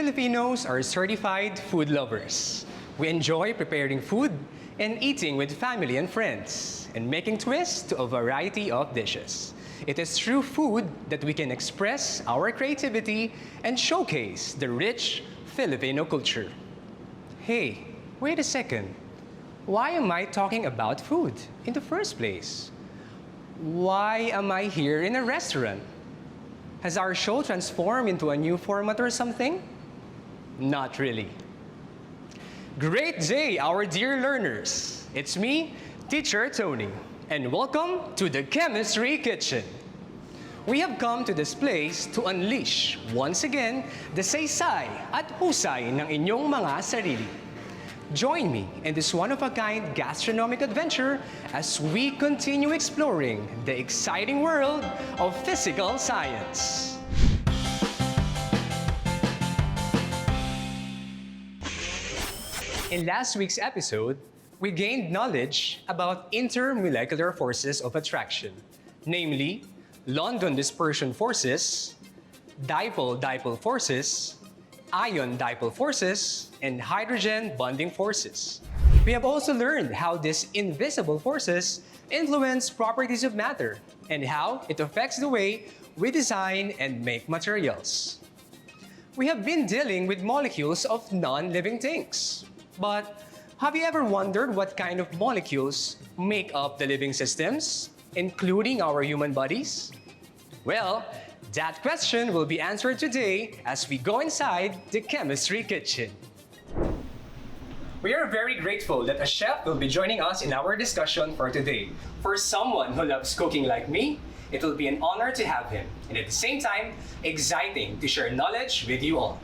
Filipinos are certified food lovers. We enjoy preparing food and eating with family and friends, and making twists to a variety of dishes. It is through food that we can express our creativity and showcase the rich Filipino culture. Hey, wait a second. Why am I talking about food in the first place? Why am I here in a restaurant? Has our show transformed into a new format or something? Not really. Great day, our dear learners. It's me, Teacher Tony, and welcome to the Chemistry Kitchen. We have come to this place to unleash, once again, the saysay at husay ng inyong mga sarili. Join me in this one-of-a-kind gastronomic adventure as we continue exploring the exciting world of physical science. In last week's episode, we gained knowledge about intermolecular forces of attraction, namely London dispersion forces, dipole-dipole forces, ion-dipole forces, and hydrogen bonding forces. We have also learned how these invisible forces influence properties of matter and how it affects the way we design and make materials. We have been dealing with molecules of non-living things. But have you ever wondered what kind of molecules make up the living systems, including our human bodies? Well, that question will be answered today as we go inside the Chemistry Kitchen. We are very grateful that a chef will be joining us in our discussion for today. For someone who loves cooking like me, it will be an honor to have him, and at the same time, exciting to share knowledge with you all.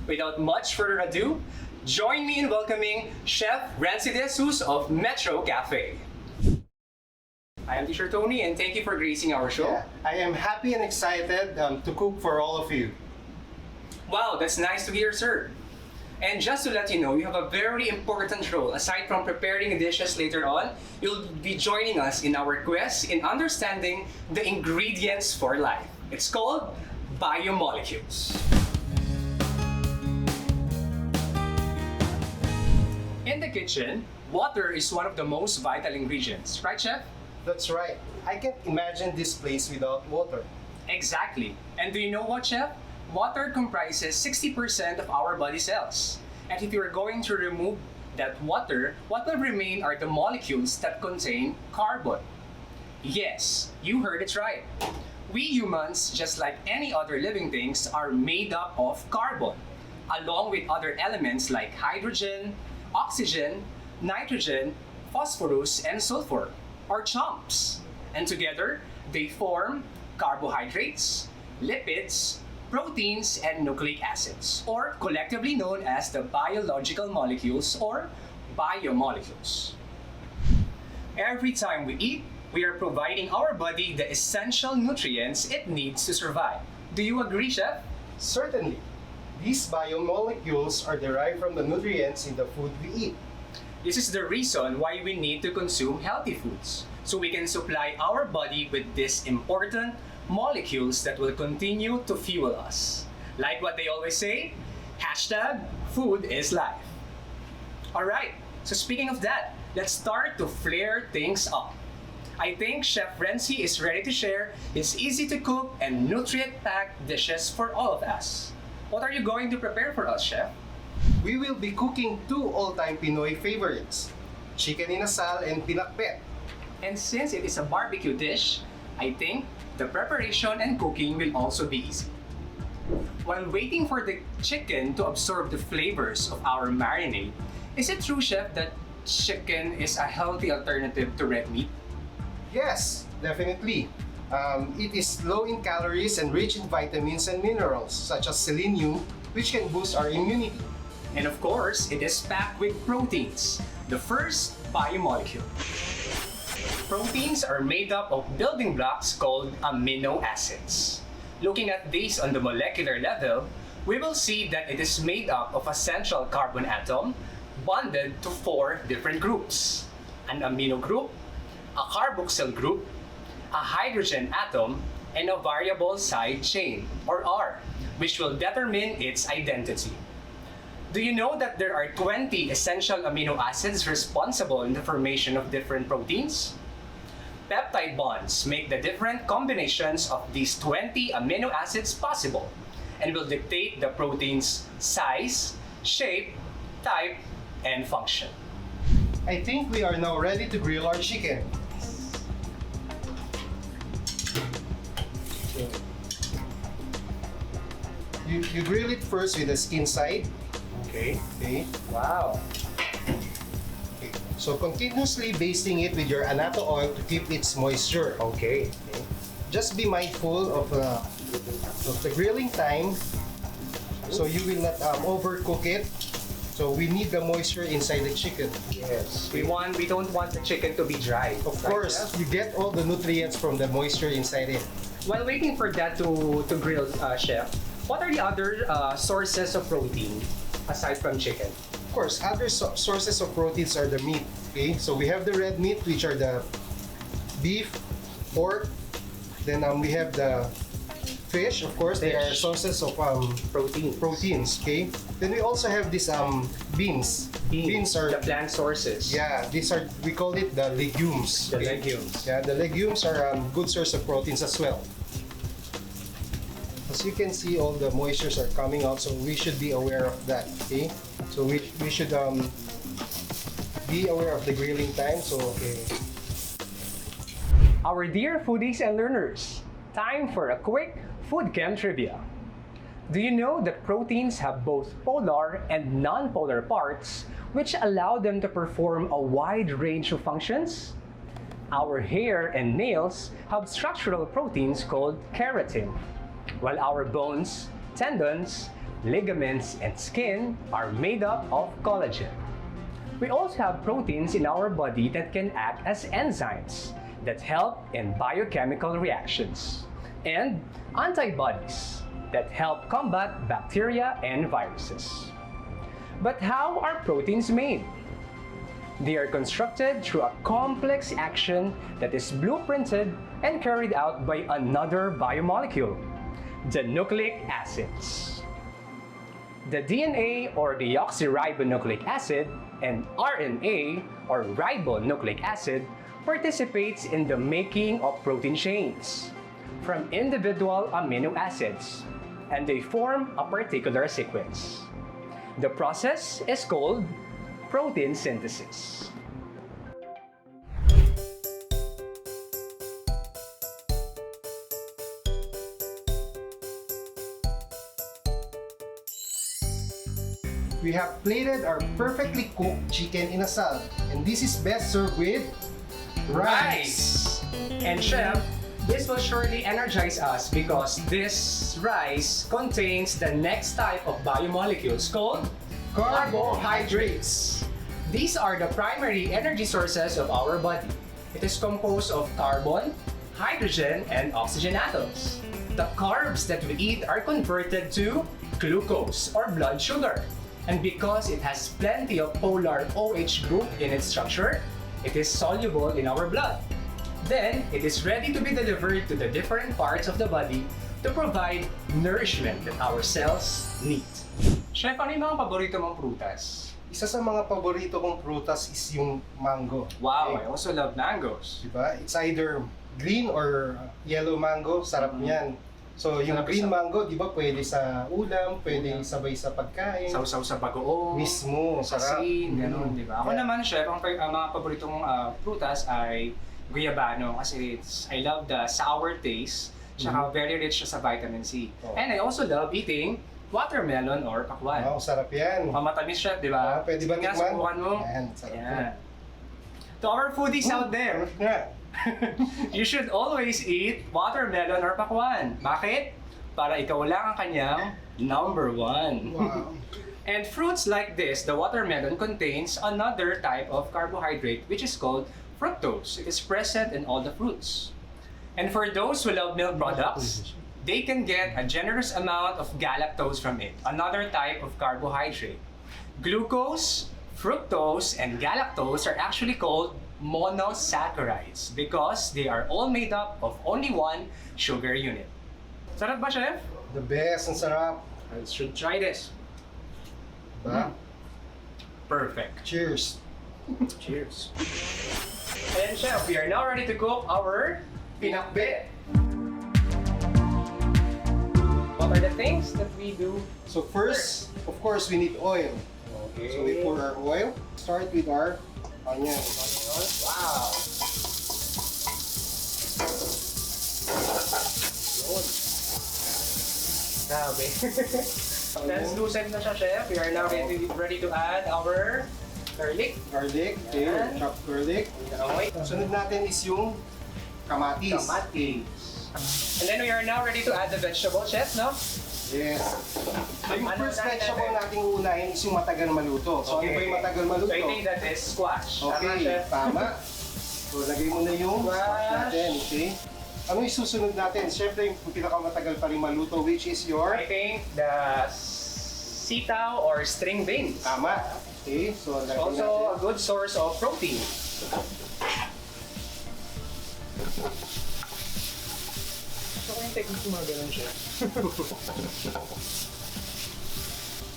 Without much further ado, join me in welcoming Chef Renzi De Jesus of Metro Cafe. I am Teacher Tony, and thank you for gracing our show. Yeah, I am happy and excited to cook for all of you. Wow, that's nice to hear, sir. And just to let you know, you have a very important role. Aside from preparing dishes later on, you'll be joining us in our quest in understanding the ingredients for life. It's called biomolecules. In the kitchen, water is one of the most vital ingredients, right, Chef? That's right. I can't imagine this place without water. Exactly. And do you know what, Chef? Water comprises 60% of our body cells. And if you're going to remove that water, what will remain are the molecules that contain carbon. Yes, you heard it right. We humans, just like any other living things, are made up of carbon, along with other elements like hydrogen, oxygen, nitrogen, phosphorus, and sulfur, or chumps. And together, they form carbohydrates, lipids, proteins, and nucleic acids, or collectively known as the biological molecules or biomolecules. Every time we eat, we are providing our body the essential nutrients it needs to survive. Do you agree, Chef? Certainly. These biomolecules are derived from the nutrients in the food we eat. This is the reason why we need to consume healthy foods, so we can supply our body with these important molecules that will continue to fuel us. Like what they always say, hashtag food is life. Alright, so speaking of that, let's start to flare things up. I think Chef Renzi is ready to share his easy to cook and nutrient-packed dishes for all of us. What are you going to prepare for us, Chef? We will be cooking two all-time Pinoy favorites, chicken inasal and pinakbet. And since it is a barbecue dish, I think the preparation and cooking will also be easy. While waiting for the chicken to absorb the flavors of our marinade, is it true, Chef, that chicken is a healthy alternative to red meat? Yes, definitely. It is low in calories and rich in vitamins and minerals, such as selenium, which can boost our immunity. And of course, it is packed with proteins, the first biomolecule. Proteins are made up of building blocks called amino acids. Looking at these on the molecular level, we will see that it is made up of a central carbon atom bonded to 4 different groups: an amino group, a carboxyl group, a hydrogen atom, and a variable side chain, or R. which will determine its identity. Do you know that there are 20 essential amino acids responsible in the formation of different proteins? Peptide bonds make the different combinations of these 20 amino acids possible and will dictate the protein's size, shape, type, and function. I think we are now ready to grill our chicken. You grill it first with the skin side. Okay. Okay. Wow. Okay. So continuously basting it with your annatto oil to keep its moisture. Okay. Okay. Just be mindful of the grilling time, so you will not overcook it. So we need the moisture inside the chicken. Yes. We don't want the chicken to be dry. Of course, you get all the nutrients from the moisture inside it. While waiting for that to grill, Chef, what are the other sources of protein aside from chicken? Of course, other sources of proteins are the meat. Okay, so we have the red meat, which are the beef, pork. Then we have the fish. Of course, they are Fish. sources of proteins. Okay. Then we also have these beans. Beans are the plant sources. these are, we call it the legumes. The okay? legumes. Yeah, the legumes are good source of proteins as well. As you can see, all the moistures are coming out, so we should be aware of that. Okay, so we should be aware of the grilling time. So okay. Our dear foodies and learners, time for a quick food chem trivia. Do you know that proteins have both polar and non-polar parts, which allow them to perform a wide range of functions? Our hair and nails have structural proteins called keratin, while our bones, tendons, ligaments, and skin are made up of collagen. We also have proteins in our body that can act as enzymes that help in biochemical reactions, and antibodies that help combat bacteria and viruses. But how are proteins made? They are constructed through a complex action that is blueprinted and carried out by another biomolecule, the nucleic acids. The DNA or deoxyribonucleic acid and RNA or ribonucleic acid participates in the making of protein chains from individual amino acids, and they form a particular sequence. The process is called protein synthesis. We have plated our perfectly cooked chicken in a salad, and this is best served with rice. And Chef, this will surely energize us because this rice contains the next type of biomolecules called carbohydrates. These are the primary energy sources of our body. It is composed of carbon, hydrogen, and oxygen atoms. The carbs that we eat are converted to glucose or blood sugar. And because it has plenty of polar OH group in its structure, it is soluble in our blood. Then, it is ready to be delivered to the different parts of the body to provide nourishment that our cells need. Chef, ano yung mga paborito mong prutas? Isa sa mga paborito kong prutas is yung mango. Wow, Okay. I also love mangoes. Diba? It's either green or yellow mango. Sarap niyan. So, yung Sarap green isa. mango, di ba, pwede sa ulam, pwede sabay sa pagkain. Sausaw sa bagoong, Mismo, sa sarap. asin, gano'n, di ba? Ako Yeah. naman, Chef, ang mga paborito kong prutas ay guyabano kasi I love the sour taste, tsaka very rich siya sa vitamin C. Oh. And I also love eating watermelon or pakwan. Wow, sarap yan. Matamis, Chef, di ba? Pwede ba Nga, tikman? subukan mo. Yan, sarap Yan. To our foodies out there, Nga. you should always eat watermelon or pakwan. Bakit? Para ikaw lang ang kanyang number one. Wow. And fruits like this, the watermelon contains another type of carbohydrate which is called fructose. It is present in all the fruits. And for those who love milk products, they can get a generous amount of galactose from it, another type of carbohydrate. Glucose, fructose, and galactose are actually called monosaccharides because they are all made up of only one sugar unit. Sarap ba, Chef? The best, ang sarap. I should try this. Diba? Perfect. Cheers. Cheers. And chef, we are now ready to cook our pinakbet. What are the things that we do? So first, of course, we need oil. Okay. So we pour our oil. Start with our onion. Wow. Yun. Grabe. Translucent na siya, chef. We are now ready to add our garlic. Garlic, okay, Yan. chopped garlic. Okay. Sunod natin is yung kamatis. Kamatis. And then we are now ready to add the vegetable, chef, no? Yes. So yung Ano first natin vegetable natin? nating uunahin is yung matagal maluto. So ano ba yung matagal maluto? So I think that is squash. Tama, Okay, chef? tama. So lagay mo na yung Squash. squash natin, okay? Ano yung susunod natin? Siyempre yung pinakamatagal pa rin maluto, which is your... I think the sitaw or string beans. Tama. Okay, so lagay Also a natin. good source of protein. So kung yung technique mo ganun siya.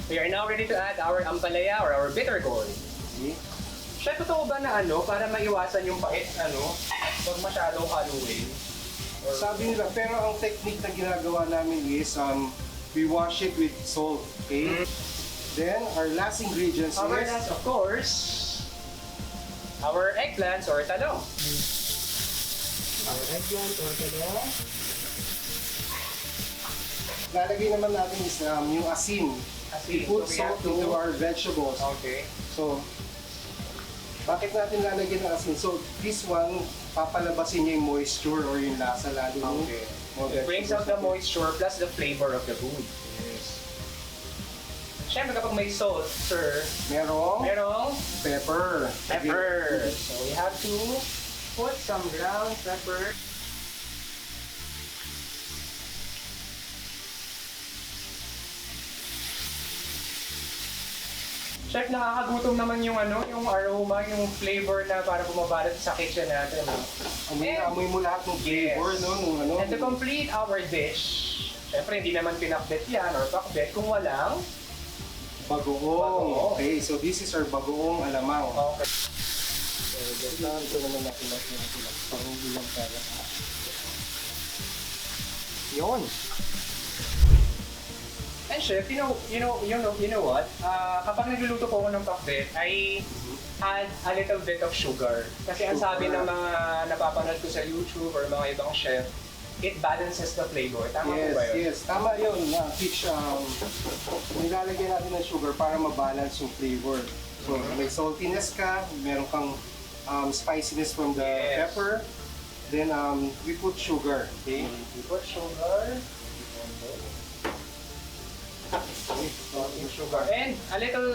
We are now ready to add our ampalaya or our bitter gourd. Okay. Chef, totoo ba na para maiwasan yung pait, huwag masyadong haluin? Or Sabi nila, pero ang technique na ginagawa namin is we wash it with salt, okay? Then, our last ingredients our is... last, of course, our eggplants or talong. Our eggplant or talong. Lalagay naman natin is yung asin. We put So we have salt into our vegetables. Okay. So, bakit natin lalagyan ng asin? So, this one, papalabasin niya yung moisture or yung lasa lalo ng Okay. mga It brings out the vegetables. moisture plus the flavor of the food. Yes. Siyempre kapag may salt, sir, Merong merong pepper. pepper. So we have to put some ground pepper. Chef, nakakagutom naman yung yung aroma, yung flavor na para bumabalot sa kitchen natin. Amoy mo lahat ng flavor, Yes. no? Nung ano. And to complete our dish, syempre hindi naman pinakbet yan or pakbet kung walang Bagoong. Bagoong. Okay, so this is our bagoong alamang. okay. So, ganyan ito naman natin pangulang para. Yun. And chef, you know what? Kapag nagluluto po ako ng pakbet, I add a little bit of sugar. Kasi ang sabi ng mga napapanood ko sa YouTube or mga ibang chef, it balances the flavor. Tama po Yes, ba yun? yes. Tama yun. Teach, nilalagyan natin ng sugar para mabalance yung flavor. So, may saltiness ka, meron kang spiciness from the Yes. pepper. Then, we put sugar. Okay? We put sugar. Sugar. And a little,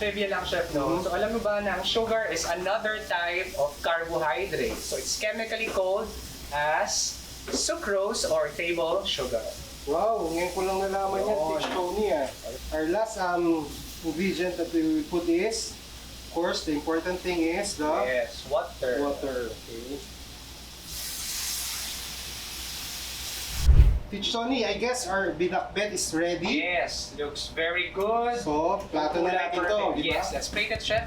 trivia lang, chef, no? Mhm. So, alam mo ba na ang sugar is another type of carbohydrate. So, it's chemically called as sucrose or table sugar. Wow, ngayon ko lang nalaman yan. Yun. Teach Tony Our last ingredient that we will put is, of course, the important thing is the Yes, water. water. Okay. Teach Tony, I guess our binakbet is ready. Yes, looks very good. So, plato na natin to, Perfect. di ba? Yes, let's plate it, chef.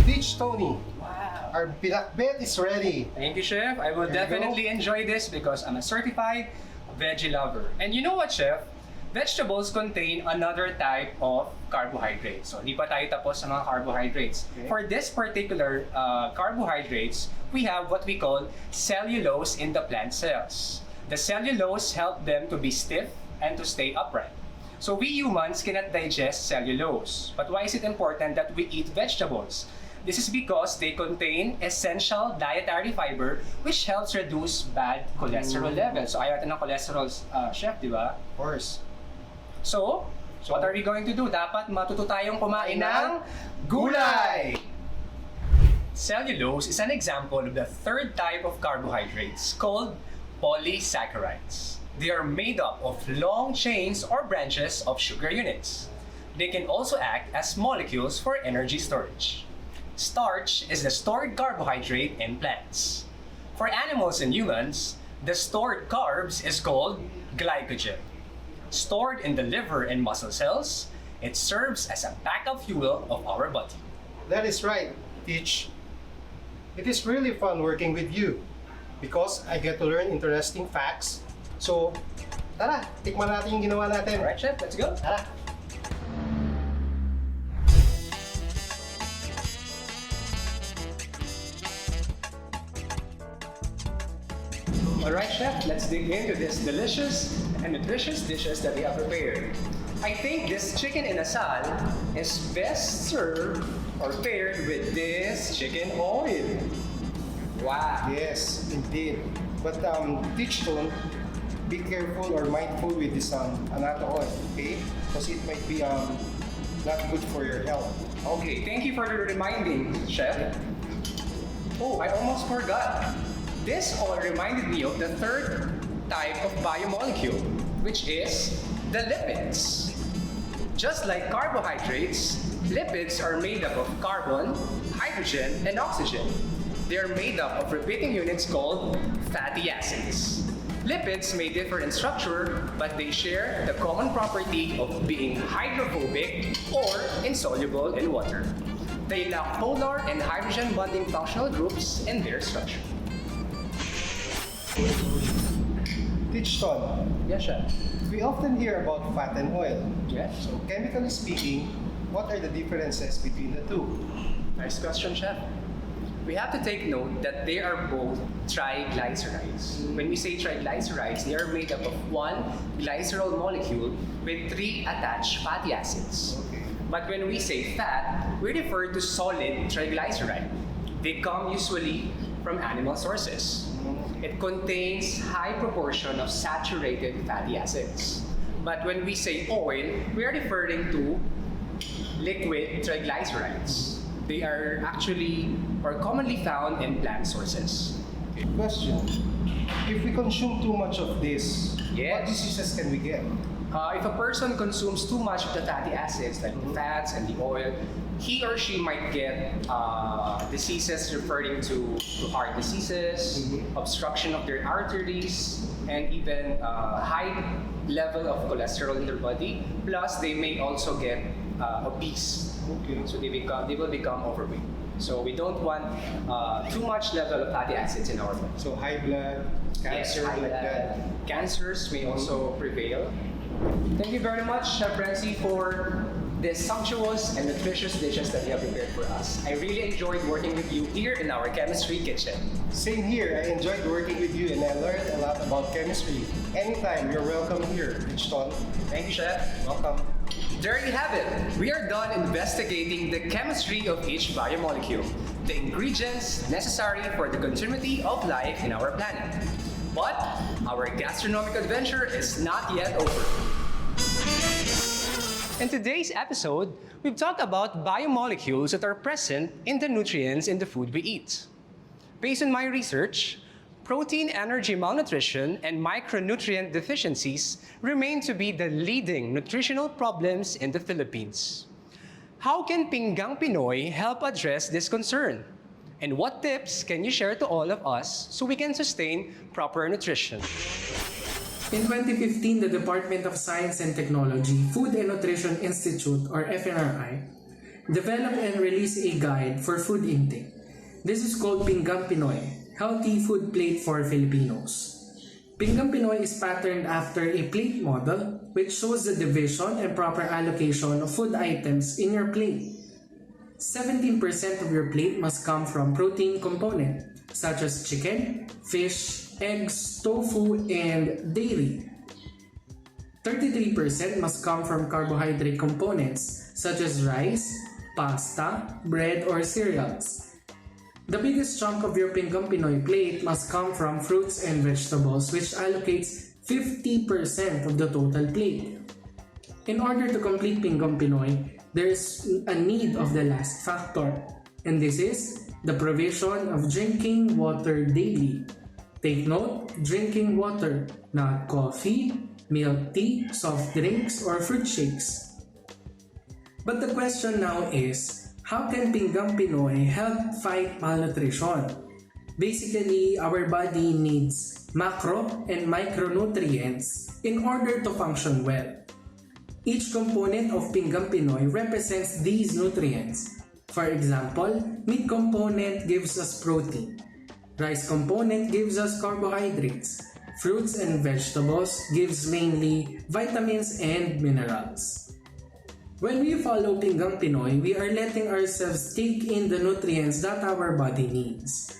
Teach Tony, Wow. our binakbet is ready. Thank you, chef. I will There you definitely enjoy this because I'm a certified veggie lover. And you know what, chef? Vegetables contain another type of carbohydrates. So, di pa tayo tapos sa mga carbohydrates. Okay. For this particular carbohydrates, we have what we call cellulose in the plant cells. The cellulose help them to be stiff and to stay upright. So, we humans cannot digest cellulose. But why is it important that we eat vegetables? This is because they contain essential dietary fiber which helps reduce bad cholesterol levels. So, ayaw natin ng cholesterol, chef, di ba? Of course. So, what are we going to do? Dapat matuto tayong kumain ng gulay! Cellulose is an example of the third type of carbohydrates called polysaccharides. They are made up of long chains or branches of sugar units. They can also act as molecules for energy storage. Starch is the stored carbohydrate in plants. For animals and humans, the stored carbs is called glycogen. Stored in the liver and muscle cells, it serves as a backup fuel of our body. That is right, Teach. It is really fun working with you because I get to learn interesting facts. So, tara, tikman natin yung ginawa natin. Alright, Chef, let's go. Tara! Alright, Chef, let's dig into this delicious and nutritious dishes that we have prepared. I think this chicken in asal is best served or paired with this chicken oil. Wow. Yes, indeed. But Teach, don't be careful or mindful with this another oil, okay? Because it might be not good for your health. Okay, thank you for the reminding, Chef. Oh, I almost forgot. This all reminded me of the third type of biomolecule, which is the lipids. Just like carbohydrates, lipids are made up of carbon, hydrogen, and oxygen. They are made up of repeating units called fatty acids. Lipids may differ in structure, but they share the common property of being hydrophobic or insoluble in water. They lack polar and hydrogen bonding functional groups in their structure. Teach, Ton, Yes, Chef. we often hear about fat and oil. Yes. So, chemically speaking, what are the differences between the two? Nice question, Chef. We have to take note that they are both triglycerides. When we say triglycerides, they are made up of one glycerol molecule with 3 attached fatty acids. Okay. But when we say fat, we refer to solid triglyceride. They come usually from animal sources. It contains high proportion of saturated fatty acids. But when we say oil, we are referring to liquid triglycerides. They are actually or commonly found in plant sources. Question. If we consume too much of this, Yes. what diseases can we get? If a person consumes too much of the fatty acids, like the fats and the oil, he or she might get diseases referring to heart diseases, obstruction of their arteries, and even high level of cholesterol in their body. Plus, they may also get obese. Okay. So they will become overweight. So we don't want too much level of fatty acids in our body. So high blood, cancer, High like blood. that. Cancers may also prevail. Thank you very much, Chef Francie, for the sumptuous and nutritious dishes that you have prepared for us. I really enjoyed working with you here in our chemistry kitchen. Same here. I enjoyed working with you and I learned a lot about chemistry. Anytime, you're welcome here, Richton. Thank you, Chef. Welcome. There you have it. We are done investigating the chemistry of each biomolecule, the ingredients necessary for the continuity of life in our planet. But our gastronomic adventure is not yet over. In today's episode, we've talked about biomolecules that are present in the nutrients in the food we eat. Based on my research, protein energy malnutrition and micronutrient deficiencies remain to be the leading nutritional problems in the Philippines. How can Pinggang Pinoy help address this concern? And what tips can you share to all of us so we can sustain proper nutrition? In 2015, the Department of Science and Technology, Food and Nutrition Institute, or FNRI, developed and released a guide for food intake. This is called Pinggang Pinoy, Healthy Food Plate for Filipinos. Pinggang Pinoy is patterned after a plate model which shows the division and proper allocation of food items in your plate. 17% of your plate must come from protein component, such as chicken, fish, eggs, tofu, and dairy. 33% must come from carbohydrate components, such as rice, pasta, bread, or cereals. The biggest chunk of your Pinggang Pinoy plate must come from fruits and vegetables, which allocates 50% of the total plate. In order to complete Pinggang Pinoy, there is a need of the last factor, and this is the provision of drinking water daily. Take note, drinking water, not coffee, milk tea, soft drinks, or fruit shakes. But the question now is, how can Pinggang Pinoy help fight malnutrition? Basically, our body needs macro and micronutrients in order to function well. Each component of Pinggang Pinoy represents these nutrients. For example, meat component gives us protein. Rice component gives us carbohydrates. Fruits and vegetables gives mainly vitamins and minerals. When we follow Pinggang Pinoy, we are letting ourselves take in the nutrients that our body needs.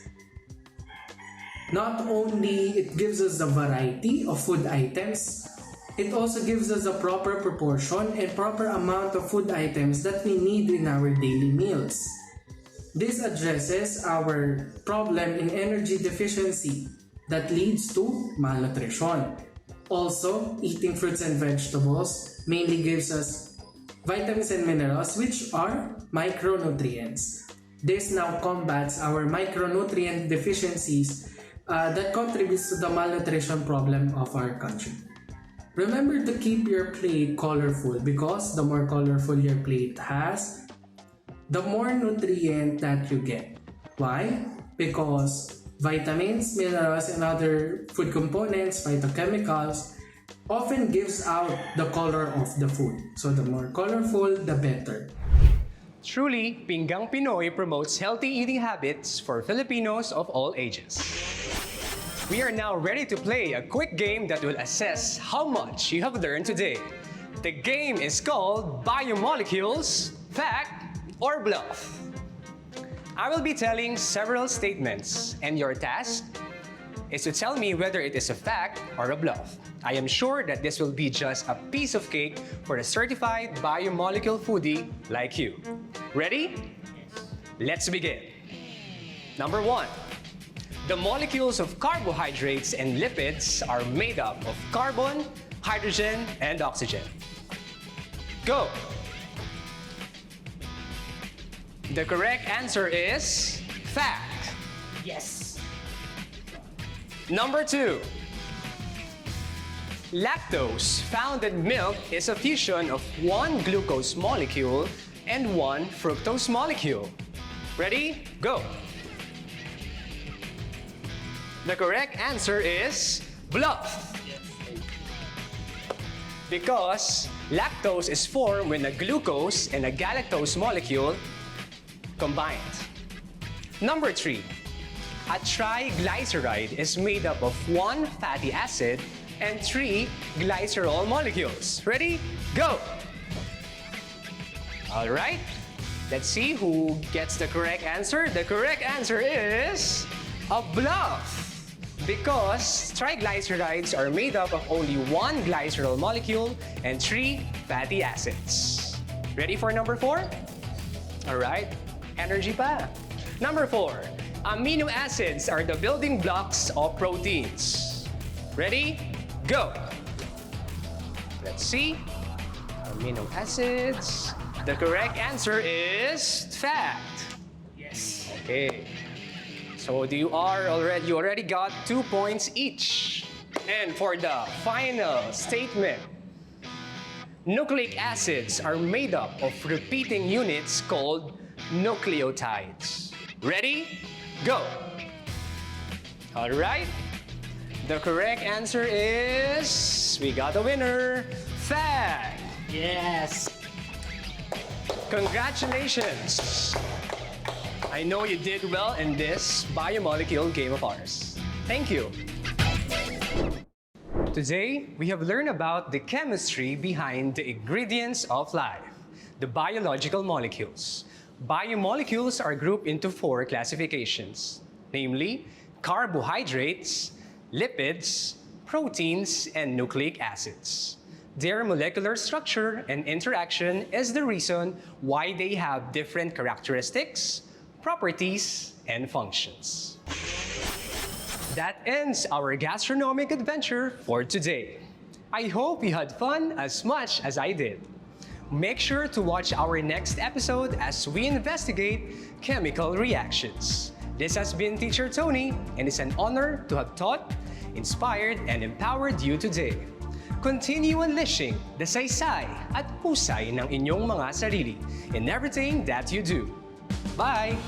Not only it gives us a variety of food items, it also gives us a proper proportion and proper amount of food items that we need in our daily meals. This addresses our problem in energy deficiency that leads to malnutrition. Also, eating fruits and vegetables mainly gives us vitamins and minerals, which are micronutrients. This now combats our micronutrient deficiencies that contributes to the malnutrition problem of our country. Remember to keep your plate colorful because the more colorful your plate has, the more nutrient that you get. Why? Because vitamins, minerals, and other food components, phytochemicals, often gives out the color of the food. So the more colorful, the better. Truly, Pinggang Pinoy promotes healthy eating habits for Filipinos of all ages. We are now ready to play a quick game that will assess how much you have learned today. The game is called Biomolecules, Fact or Bluff. I will be telling several statements, and your task is to tell me whether it is a fact or a bluff. I am sure that this will be just a piece of cake for a certified biomolecule foodie like you. Ready? Let's begin. Number 1. The molecules of carbohydrates and lipids are made up of carbon, hydrogen, and oxygen. Go! The correct answer is fact. Yes. Number 2. Lactose found in milk is a fusion of one glucose molecule and one fructose molecule. Ready? Go! The correct answer is bluff. Because lactose is formed when a glucose and a galactose molecule combined. Number 3. A triglyceride is made up of one fatty acid and 3 glycerol molecules. Ready? Go! Alright, let's see who gets the correct answer. The correct answer is a bluff. Because triglycerides are made up of only one glycerol molecule and 3 fatty acids. Ready for number 4? Alright, energy pa. Number 4. Amino acids are the building blocks of proteins. Ready? Go! Let's see. Amino acids. The correct answer is fact. Yes. Okay. So you already got 2 points each. And for the final statement, nucleic acids are made up of repeating units called nucleotides. Ready? Go! Alright. The correct answer is... we got a winner. Fact! Yes. Congratulations! I know you did well in this biomolecule game of ours. Thank you. Today, we have learned about the chemistry behind the ingredients of life, the biological molecules. Biomolecules are grouped into 4 classifications, namely carbohydrates, lipids, proteins, and nucleic acids. Their molecular structure and interaction is the reason why they have different characteristics, properties, and functions. That ends our gastronomic adventure for today. I hope you had fun as much as I did. Make sure to watch our next episode as we investigate chemical reactions. This has been Teacher Tony, and it's an honor to have taught, inspired, and empowered you today. Continue unleashing the saysay at husay ng inyong mga sarili in everything that you do. Bye!